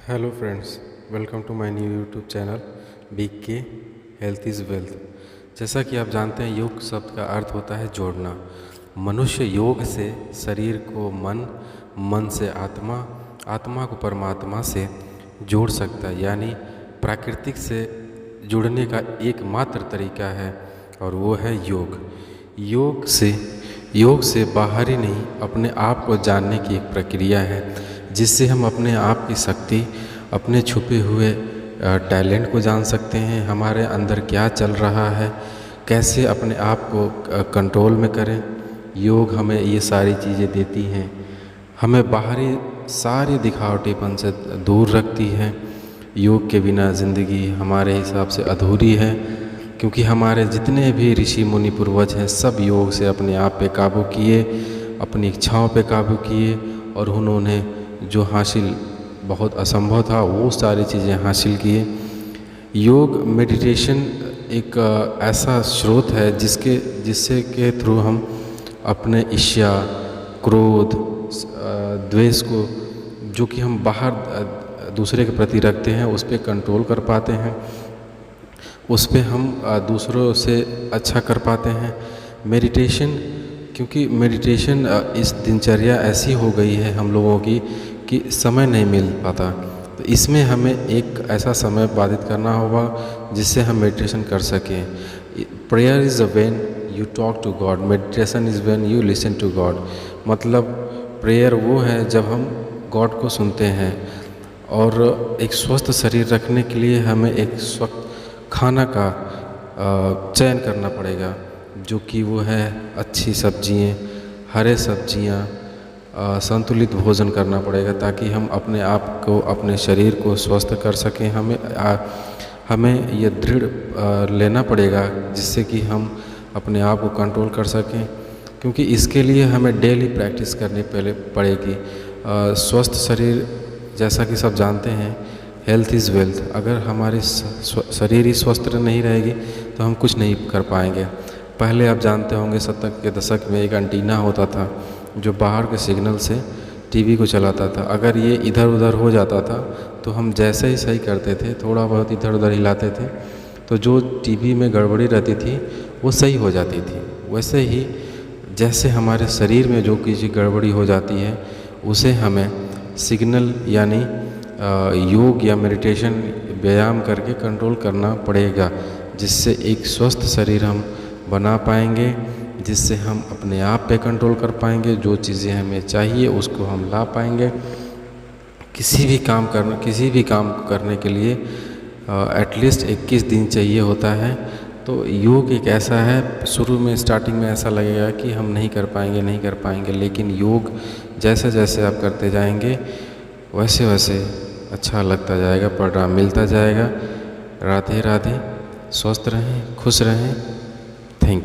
Hello friends, welcome to my new YouTube channel BK health is wealth. जैसा कि आप जानते हैं, योग शब्द का अर्थ होता है जोड़ना। मनुष्य योग से शरीर को मन, मन से आत्मा, आत्मा को परमात्मा से जोड़ सकता है। यानी प्राकृतिक से जुड़ने का एकमात्र तरीका है और वो है योग। योग से बाहर ही नहीं, अपने आप को जानने की एक प्रक्रिया है, जिससे हम अपने आप की शक्ति, अपने छुपे हुए टैलेंट को जान सकते हैं। हमारे अंदर क्या चल रहा है, कैसे अपने आप को कंट्रोल में करें। योग हमें ये सारी चीज़ें देती हैं, हमें बाहरी सारी दिखावटीपन से दूर रखती है। योग के बिना ज़िंदगी हमारे हिसाब से अधूरी है, क्योंकि हमारे जितने भी ऋषि मुनि पूर्वज हैं, सब योग से अपने आप पे काबू किए, अपनी इच्छाओं पे काबू किए, और उन्होंने जो हासिल बहुत असंभव था वो सारी चीज़ें हासिल किए। योग मेडिटेशन एक ऐसा स्रोत है जिससे के थ्रू हम अपने ईर्ष्या, क्रोध, द्वेष को, जो कि हम बाहर दूसरे के प्रति रखते हैं, उस पर कंट्रोल कर पाते हैं, उस पर हम दूसरों से अच्छा कर पाते हैं। मेडिटेशन, क्योंकि मेडिटेशन इस दिनचर्या ऐसी हो गई है हम लोगों की कि समय नहीं मिल पाता, तो इसमें हमें एक ऐसा समय बाधित करना होगा जिससे हम मेडिटेशन कर सकें। Prayer is when you talk to God, meditation is when you listen to God. मतलब प्रेयर वो है जब हम गॉड को सुनते हैं। और एक स्वस्थ शरीर रखने के लिए हमें एक स्वस्थ खाना का चयन करना पड़ेगा, जो कि वो है अच्छी सब्जियाँ, हरे सब्जियाँ, संतुलित भोजन करना पड़ेगा, ताकि हम अपने आप को, अपने शरीर को स्वस्थ कर सकें। हमें ये दृढ़ लेना पड़ेगा, जिससे कि हम अपने आप को कंट्रोल कर सकें, क्योंकि इसके लिए हमें डेली प्रैक्टिस करनी पड़ेगी। स्वस्थ शरीर, जैसा कि सब जानते हैं, हेल्थ इज़ वेल्थ। अगर हमारी शरीर ही स्वस्थ नहीं रहेगी तो हम कुछ नहीं कर पाएंगे। पहले आप जानते होंगे, 70 के दशक में एक एंटीना होता था जो बाहर के सिग्नल से टीवी को चलाता था। अगर ये इधर उधर हो जाता था तो हम जैसे ही सही करते थे, थोड़ा बहुत इधर उधर हिलाते थे, तो जो टीवी में गड़बड़ी रहती थी वो सही हो जाती थी। वैसे ही जैसे हमारे शरीर में जो किसी गड़बड़ी हो जाती है, उसे हमें सिग्नल यानी योग या मेडिटेशन, व्यायाम करके कंट्रोल करना पड़ेगा, जिससे एक स्वस्थ शरीर हम बना पाएंगे, जिससे हम अपने आप पे कंट्रोल कर पाएंगे। जो चीज़ें हमें चाहिए उसको हम ला पाएंगे। किसी भी काम करने के लिए एटलीस्ट 21 दिन चाहिए होता है। तो योग एक ऐसा है, शुरू में स्टार्टिंग में ऐसा लगेगा कि हम नहीं कर पाएंगे, लेकिन योग जैसे जैसे आप करते जाएंगे वैसे वैसे अच्छा लगता जाएगा, परिणाम मिलता जाएगा। राधे राधे, स्वस्थ रहें, खुश रहें। Thank you.